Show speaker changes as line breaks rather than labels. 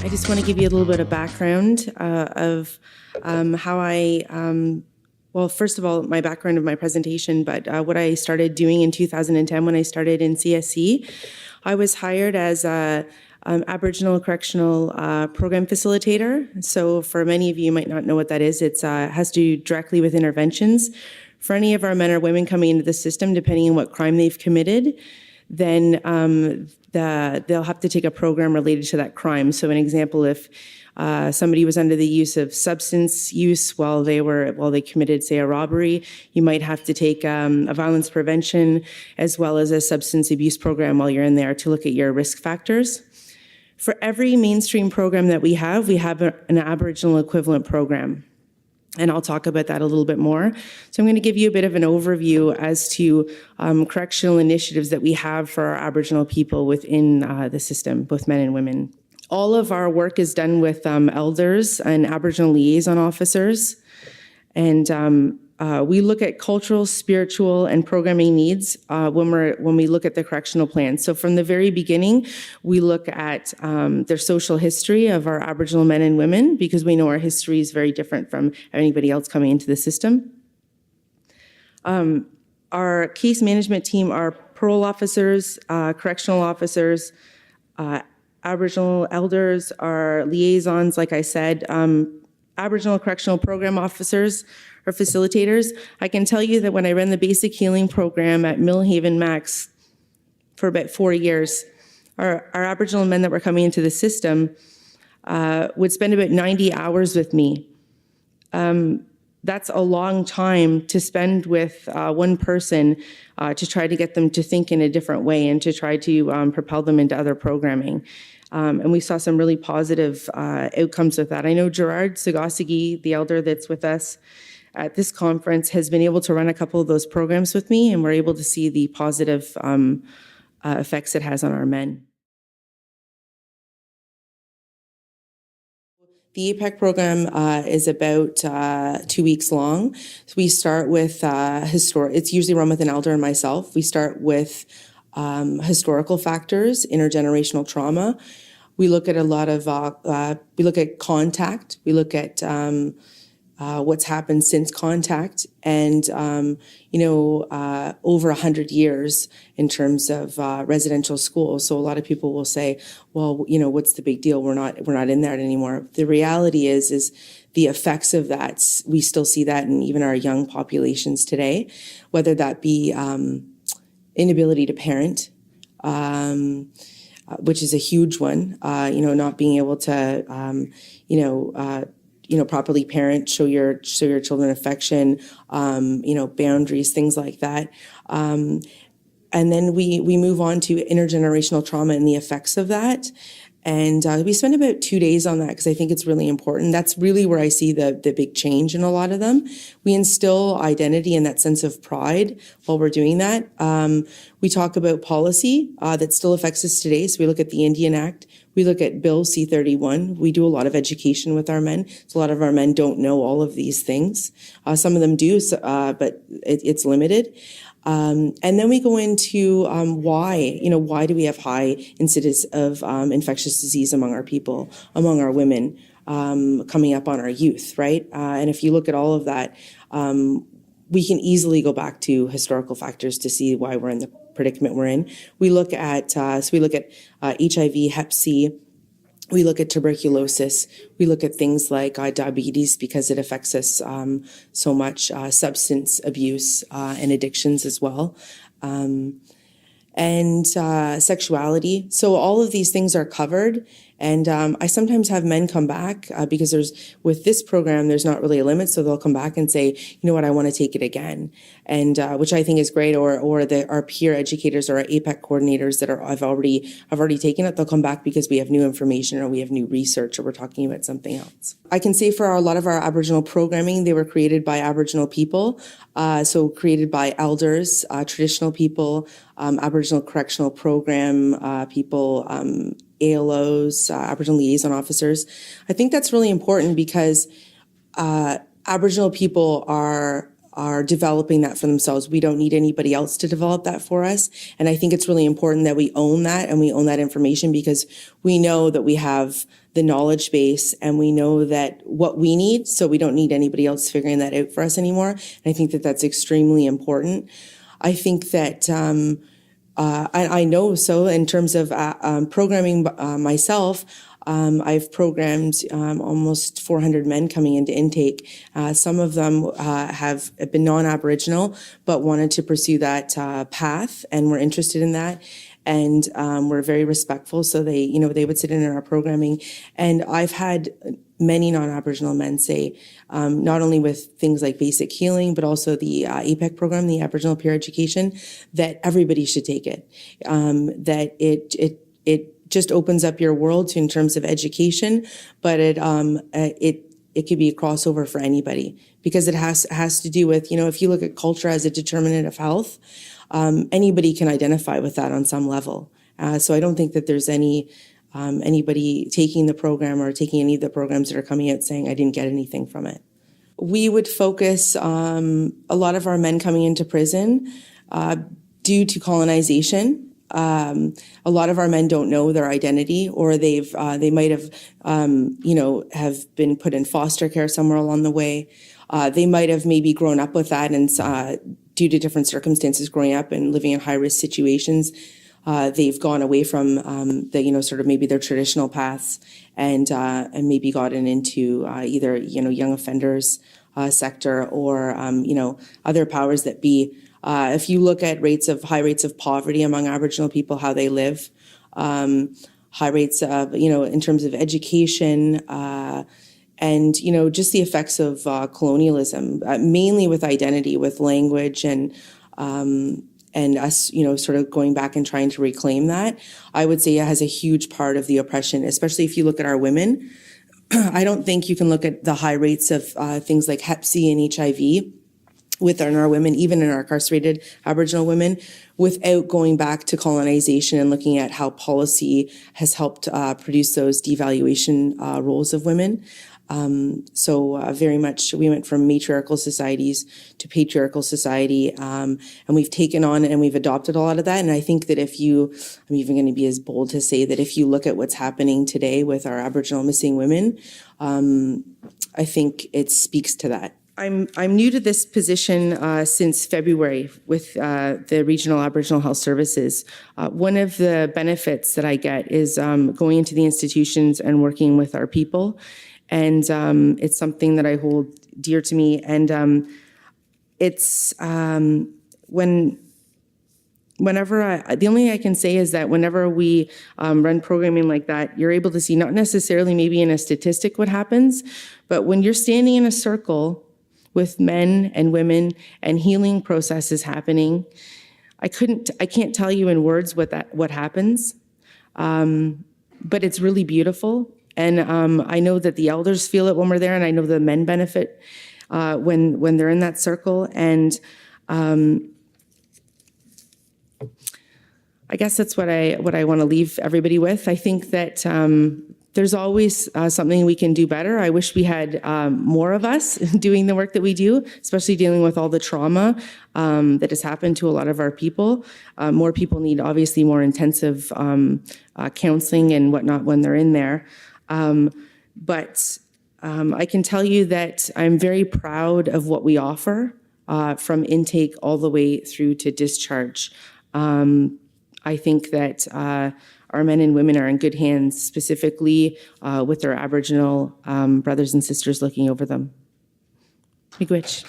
I just want to give you a little bit of background of how well, first of all, my background of my presentation, but what I started doing in 2010 when I started in CSC. I was hired as a Aboriginal Correctional Program Facilitator. So for many of you might not know what that is. It has to do directly with interventions. For any of our men or women coming into the system, depending on what crime they've committed, then they'll have to take a program related to that crime. So an example, if somebody was under the use of substance use while they committed, say, a robbery, you might have to take a violence prevention as well as a substance abuse program while you're in there to look at your risk factors. For every mainstream program that we have an Aboriginal equivalent program. And I'll talk about that a little bit more. So I'm going to give you a bit of an overview as to correctional initiatives that we have for our Aboriginal people within the system, both men and women. All of our work is done with elders and Aboriginal liaison officers. And we look at cultural, spiritual, and programming needs when we look at the correctional plan. So from the very beginning, we look at their social history of our Aboriginal men and women, because we know our history is very different from anybody else coming into the system. Our case management team are parole officers, correctional officers, Aboriginal elders, our liaisons, like I said, Aboriginal correctional program officers or facilitators. I can tell you that when I ran the basic healing program at Millhaven Max for about 4 years, our Aboriginal men that were coming into the system would spend about 90 hours with me. That's a long time to spend with one person to try to get them to think in a different way and to try to propel them into other programming. And we saw some really positive outcomes with that. I know Gerard Sagosigi, the elder that's with us at this conference, has been able to run a couple of those programs with me, and we're able to see the positive effects it has on our men. The APEC program is about 2 weeks long. So we start with it's usually run with an elder and myself. We start with historical factors, intergenerational trauma. We look at a lot of, we look at contact. We look at what's happened since contact and, over 100 years in terms of residential schools. So a lot of people will say, well, what's the big deal? We're not in that anymore. The reality is the effects of that. We still see that in even our young populations today, whether that be inability to parent, which is a huge one, not being able to, properly parent, show your children affection, boundaries, things like that. And then we move on to intergenerational trauma and the effects of that. And we spend about 2 days on that because I think it's really important. That's really where I see the big change in a lot of them. We instill identity and that sense of pride while we're doing that. We talk about policy that still affects us today. So we look at the Indian Act. We look at Bill C-31. We do a lot of education with our men. So a lot of our men don't know all of these things. Some of them do, but it's limited. And then we go into why do we have high incidence of infectious disease among our people, among our women, coming up on our youth, right? And if you look at all of that, we can easily go back to historical factors to see why we're in the predicament we're in. We look at HIV, Hep C. We look at tuberculosis. We look at things like diabetes because it affects us so much, substance abuse and addictions as well, and sexuality. So all of these things are covered. And I sometimes have men come back because with this program, there's not really a limit. So they'll come back and say, you know what, I want to take it again. And which I think is great. Or our peer educators or our APEC coordinators that have already taken it, they'll come back because we have new information or we have new research or we're talking about something else. I can say for a lot of our Aboriginal programming, they were created by Aboriginal people. So created by elders, traditional people, Aboriginal Correctional Program people, ALOs, Aboriginal liaison officers. I think that's really important because Aboriginal people are are developing that for themselves. We don't need anybody else to develop that for us. And I think it's really important that we own that and we own that information, because we know that we have the knowledge base and we know that what we need, so we don't need anybody else figuring that out for us anymore. And I think that that's extremely important. I think that I know, so in terms of programming myself, I've programmed almost 400 men coming into intake. Some of them have been non-Aboriginal, but wanted to pursue that path and were interested in that. And we're very respectful, so they would sit in our programming. And I've had many non-Aboriginal men say, not only with things like basic healing, but also the APEC program, the Aboriginal Peer Education, that everybody should take it. That it just opens up your world in terms of education, but it could be a crossover for anybody, because it has to do with, if you look at culture as a determinant of health, anybody can identify with that on some level. So I don't think that there's anybody taking the program or taking any of the programs that are coming out saying, I didn't get anything from it. We would focus a lot of our men coming into prison due to colonization. A lot of our men don't know their identity, or they might have, have been put in foster care somewhere along the way. They might have maybe grown up with that, and due to different circumstances growing up and living in high-risk situations, they've gone away from maybe their traditional paths and maybe gotten into either young offenders sector or other powers that be. If you look at high rates of poverty among Aboriginal people, how they live, high rates of in terms of education, and just the effects of colonialism, mainly with identity, with language, and us, sort of going back and trying to reclaim that, I would say it has a huge part of the oppression, especially if you look at our women. I don't think you can look at the high rates of things like Hep C and HIV within our women, even in our incarcerated Aboriginal women, without going back to colonization and looking at how policy has helped produce those devaluation roles of women. Very much we went from matriarchal societies to patriarchal society, and we've taken on and we've adopted a lot of that. And I think that I'm even going to be as bold to say that if you look at what's happening today with our Aboriginal missing women, I think it speaks to that. I'm new to this position since February with the Regional Aboriginal Health Services. One of the benefits that I get is going into the institutions and working with our people. And it's something that I hold dear to me. And it's the only thing I can say is that whenever we run programming like that, you're able to see not necessarily maybe in a statistic what happens, but when you're standing in a circle with men and women and healing processes happening, I can't tell you in words what happens, but it's really beautiful. And I know that the elders feel it when we're there, and I know the men benefit when they're in that circle. And I guess that's what I want to leave everybody with. I think that there's always something we can do better. I wish we had more of us doing the work that we do, especially dealing with all the trauma that has happened to a lot of our people. More people need obviously more intensive counseling and whatnot when they're in there. But I can tell you that I'm very proud of what we offer from intake all the way through to discharge. I think that our men and women are in good hands, specifically with their Aboriginal brothers and sisters looking over them. Miigwech.